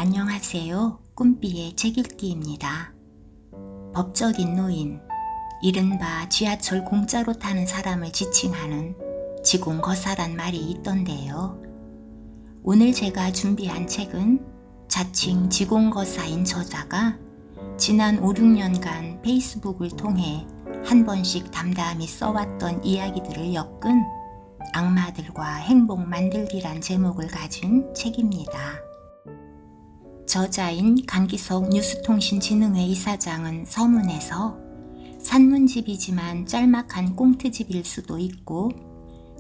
안녕하세요. 꿈비의 책읽기입니다. 법적인 노인, 이른바 지하철 공짜로 타는 사람을 지칭하는 지공거사란 말이 있던데요. 오늘 제가 준비한 책은 자칭 지공거사인 저자가 지난 5, 6년간 페이스북을 통해 한 번씩 담담히 써왔던 이야기들을 엮은 악마들과 행복 만들기란 제목을 가진 책입니다. 저자인 강기석 뉴스통신진흥회 이사장은 서문에서 산문집이지만 짤막한 꽁트집일 수도 있고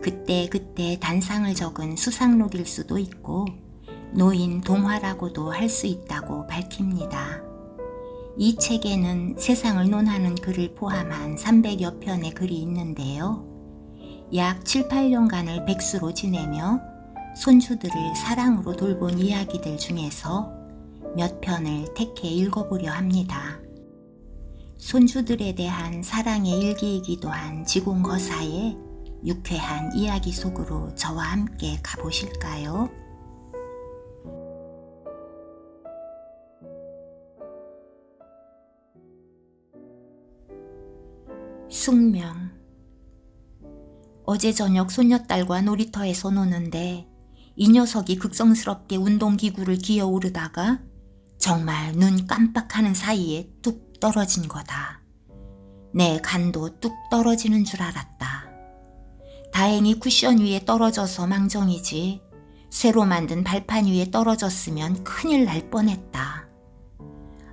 그때 단상을 적은 수상록일 수도 있고 노인 동화라고도 할 수 있다고 밝힙니다. 이 책에는 세상을 논하는 글을 포함한 300여 편의 글이 있는데요. 약 7, 8년간을 백수로 지내며 손주들을 사랑으로 돌본 이야기들 중에서 몇 편을 택해 읽어보려 합니다. 손주들에 대한 사랑의 일기이기도 한 지공거사의 유쾌한 이야기 속으로 저와 함께 가보실까요? 숙명. 어제 저녁 손녀딸과 놀이터에서 노는데 이 녀석이 극성스럽게 운동기구를 기어오르다가 정말 눈 깜빡하는 사이에 뚝 떨어진 거다. 내 간도 뚝 떨어지는 줄 알았다. 다행히 쿠션 위에 떨어져서 망정이지 쇠로 만든 발판 위에 떨어졌으면 큰일 날 뻔했다.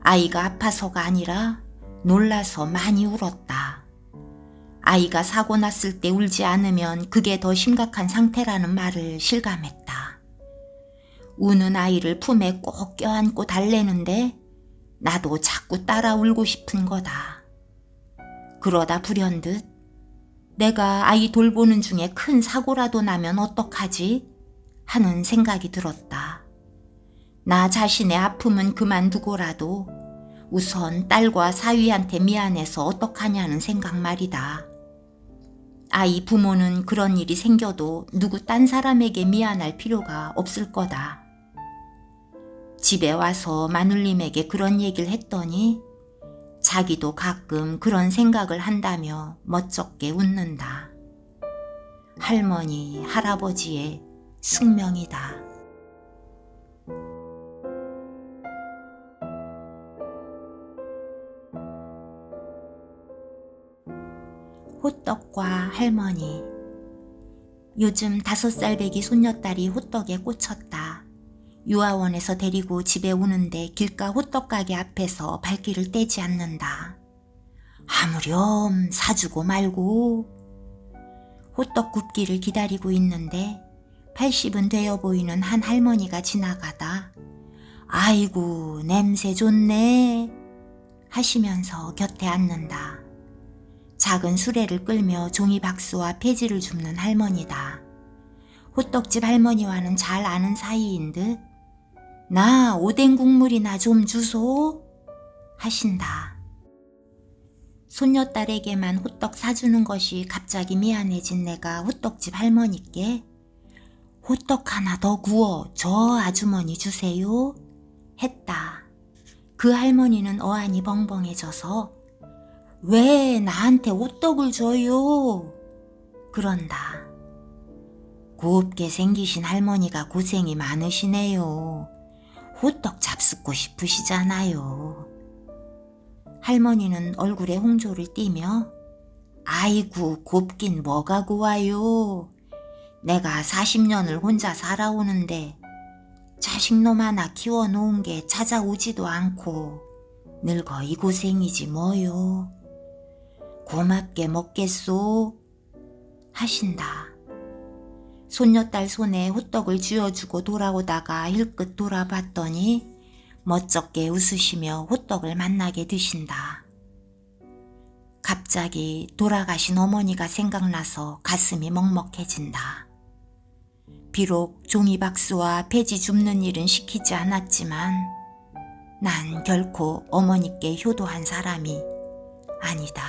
아이가 아파서가 아니라 놀라서 많이 울었다. 아이가 사고 났을 때 울지 않으면 그게 더 심각한 상태라는 말을 실감했다. 우는 아이를 품에 꼭 껴안고 달래는데 나도 자꾸 따라 울고 싶은 거다. 그러다 불현듯 내가 아이 돌보는 중에 큰 사고라도 나면 어떡하지? 하는 생각이 들었다. 나 자신의 아픔은 그만두고라도 우선 딸과 사위한테 미안해서 어떡하냐는 생각 말이다. 아이 부모는 그런 일이 생겨도 누구 딴 사람에게 미안할 필요가 없을 거다. 집에 와서 마눌님에게 그런 얘기를 했더니 자기도 가끔 그런 생각을 한다며 멋쩍게 웃는다. 할머니, 할아버지의 숙명이다. 호떡과 할머니. 요즘 5살 배기 손녀딸이 호떡에 꽂혔다. 유아원에서 데리고 집에 오는데 길가 호떡가게 앞에서 발길을 떼지 않는다. 하무렴 사주고 말고. 호떡 굽기를 기다리고 있는데 80은 되어 보이는 한 할머니가 지나가다 아이고 냄새 좋네 하시면서 곁에 앉는다. 작은 수레를 끌며 종이박스와 폐지를 줍는 할머니다. 호떡집 할머니와는 잘 아는 사이인 듯 나 오뎅 국물이나 좀 주소 하신다. 손녀딸에게만 호떡 사주는 것이 갑자기 미안해진 내가 호떡집 할머니께 호떡 하나 더 구워 저 아주머니 주세요 했다. 그 할머니는 어안이 벙벙해져서 왜 나한테 호떡을 줘요? 그런다. 곱게 생기신 할머니가 고생이 많으시네요. 호떡 잡숫고 싶으시잖아요. 할머니는 얼굴에 홍조를 띠며 아이고 곱긴 뭐가 고와요. 내가 40년을 혼자 살아오는데 자식놈 하나 키워놓은 게 찾아오지도 않고 늙어 이 고생이지 뭐요. 고맙게 먹겠소 하신다. 손녀딸 손에 호떡을 쥐어주고 돌아오다가 힐끗 돌아봤더니 멋쩍게 웃으시며 호떡을 맛나게 드신다. 갑자기 돌아가신 어머니가 생각나서 가슴이 먹먹해진다. 비록 종이박스와 폐지 줍는 일은 시키지 않았지만 난 결코 어머니께 효도한 사람이 아니다.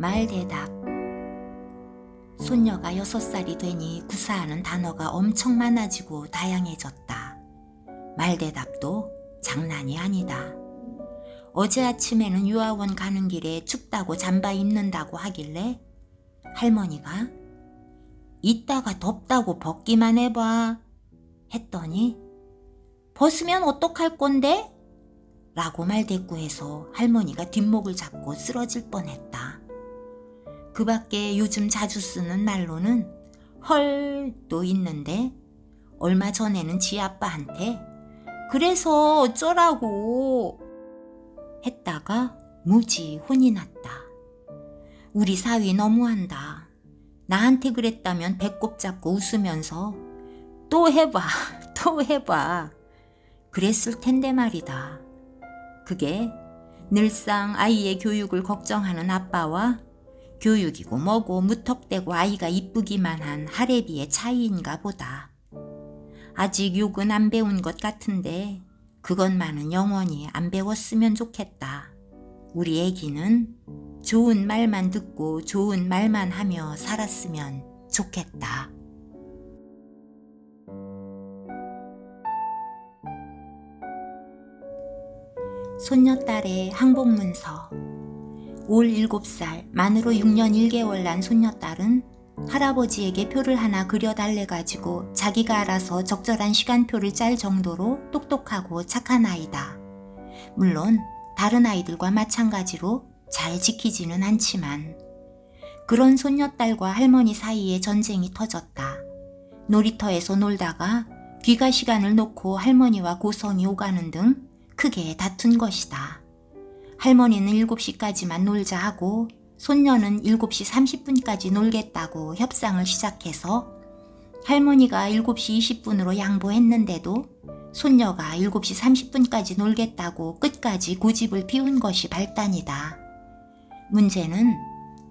말대답. 손녀가 6살이 되니 구사하는 단어가 엄청 많아지고 다양해졌다. 말대답도 장난이 아니다. 어제 아침에는 유아원 가는 길에 춥다고 잠바 입는다고 하길래 할머니가 이따가 덥다고 벗기만 해봐 했더니 벗으면 어떡할 건데? 라고 말대꾸해서 할머니가 뒷목을 잡고 쓰러질 뻔했다. 그 밖에 요즘 자주 쓰는 말로는 헐도 있는데 얼마 전에는 지 아빠한테 그래서 어쩌라고 했다가 무지 혼이 났다. 우리 사위 너무한다. 나한테 그랬다면 배꼽 잡고 웃으면서 또 해봐, 또 해봐. 그랬을 텐데 말이다. 그게 늘상 아이의 교육을 걱정하는 아빠와 교육이고 뭐고 무턱대고 아이가 이쁘기만 한 할애비의 차이인가 보다. 아직 욕은 안 배운 것 같은데 그것만은 영원히 안 배웠으면 좋겠다. 우리 애기는 좋은 말만 듣고 좋은 말만 하며 살았으면 좋겠다. 손녀딸의 항복문서. 올 7살, 만으로 6년 1개월 난 손녀딸은 할아버지에게 표를 하나 그려달래가지고 자기가 알아서 적절한 시간표를 짤 정도로 똑똑하고 착한 아이다. 물론 다른 아이들과 마찬가지로 잘 지키지는 않지만 그런 손녀딸과 할머니 사이에 전쟁이 터졌다. 놀이터에서 놀다가 귀가 시간을 놓고 할머니와 고성이 오가는 등 크게 다툰 것이다. 할머니는 7시까지만 놀자 하고 손녀는 7시 30분까지 놀겠다고 협상을 시작해서 할머니가 7시 20분으로 양보했는데도 손녀가 7시 30분까지 놀겠다고 끝까지 고집을 피운 것이 발단이다. 문제는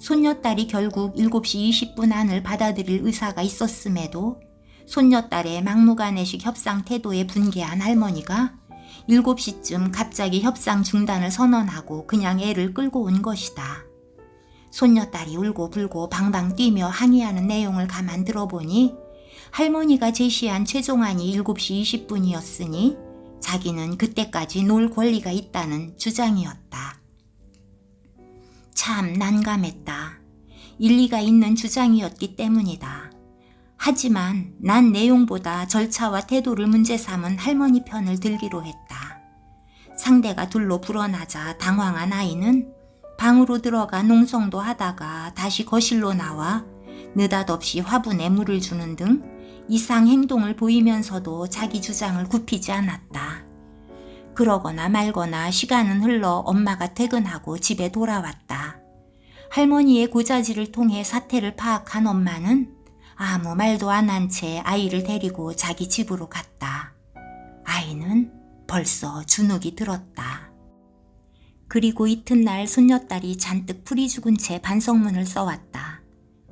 손녀딸이 결국 7시 20분 안을 받아들일 의사가 있었음에도 손녀딸의 막무가내식 협상 태도에 분개한 할머니가 7시쯤 갑자기 협상 중단을 선언하고 그냥 애를 끌고 온 것이다. 손녀딸이 울고 불고 방방 뛰며 항의하는 내용을 가만 들어보니 할머니가 제시한 최종안이 7시 20분이었으니 자기는 그때까지 놀 권리가 있다는 주장이었다. 참 난감했다. 일리가 있는 주장이었기 때문이다. 하지만 난 내용보다 절차와 태도를 문제 삼은 할머니 편을 들기로 했다. 상대가 둘로 불어나자 당황한 아이는 방으로 들어가 농성도 하다가 다시 거실로 나와 느닷없이 화분에 물을 주는 등 이상 행동을 보이면서도 자기 주장을 굽히지 않았다. 그러거나 말거나 시간은 흘러 엄마가 퇴근하고 집에 돌아왔다. 할머니의 고자질을 통해 사태를 파악한 엄마는 아무 말도 안 한 채 아이를 데리고 자기 집으로 갔다. 아이는 벌써 주눅이 들었다. 그리고 이튿날 손녀딸이 잔뜩 풀이 죽은 채 반성문을 써왔다.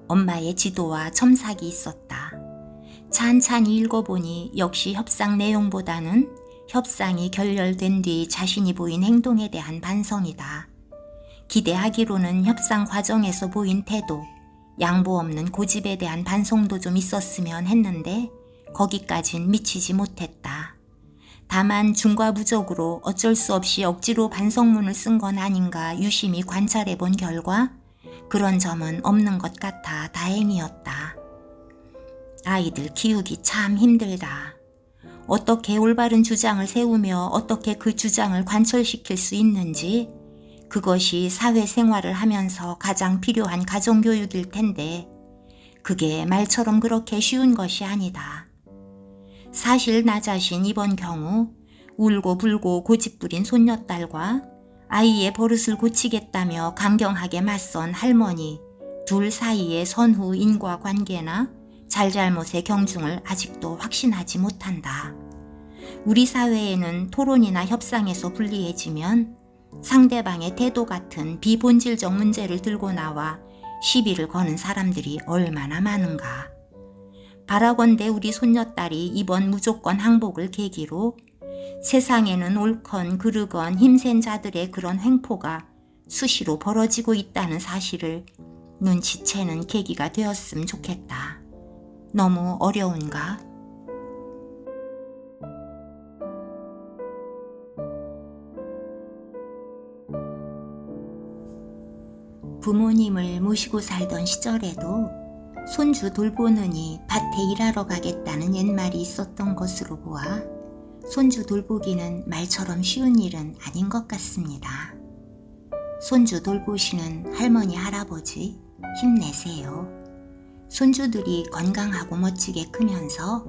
엄마의 지도와 첨삭이 있었다. 찬찬히 읽어보니 역시 협상 내용보다는 협상이 결렬된 뒤 자신이 보인 행동에 대한 반성이다. 기대하기로는 협상 과정에서 보인 태도, 양보 없는 고집에 대한 반성도 좀 있었으면 했는데 거기까진 미치지 못했다. 다만 중과부적으로 어쩔 수 없이 억지로 반성문을 쓴 건 아닌가 유심히 관찰해 본 결과 그런 점은 없는 것 같아 다행이었다. 아이들 키우기 참 힘들다. 어떻게 올바른 주장을 세우며 어떻게 그 주장을 관철시킬 수 있는지 그것이 사회생활을 하면서 가장 필요한 가정교육일 텐데 그게 말처럼 그렇게 쉬운 것이 아니다. 사실 나 자신 이번 경우 울고 불고 고집부린 손녀딸과 아이의 버릇을 고치겠다며 강경하게 맞선 할머니 둘 사이의 선후 인과관계나 잘잘못의 경중을 아직도 확신하지 못한다. 우리 사회에는 토론이나 협상에서 불리해지면 상대방의 태도 같은 비본질적 문제를 들고 나와 시비를 거는 사람들이 얼마나 많은가. 바라건대 우리 손녀딸이 이번 무조건 항복을 계기로 세상에는 옳건 그르건 힘센 자들의 그런 횡포가 수시로 벌어지고 있다는 사실을 눈치채는 계기가 되었으면 좋겠다. 너무 어려운가? 부모님을 모시고 살던 시절에도 손주 돌보느니 밭에 일하러 가겠다는 옛말이 있었던 것으로 보아 손주 돌보기는 말처럼 쉬운 일은 아닌 것 같습니다. 손주 돌보시는 할머니, 할아버지 힘내세요. 손주들이 건강하고 멋지게 크면서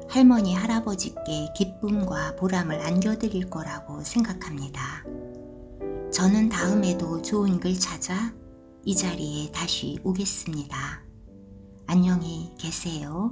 할머니, 할아버지께 기쁨과 보람을 안겨드릴 거라고 생각합니다. 저는 다음에도 좋은 글 찾아 이 자리에 다시 오겠습니다. 안녕히 계세요.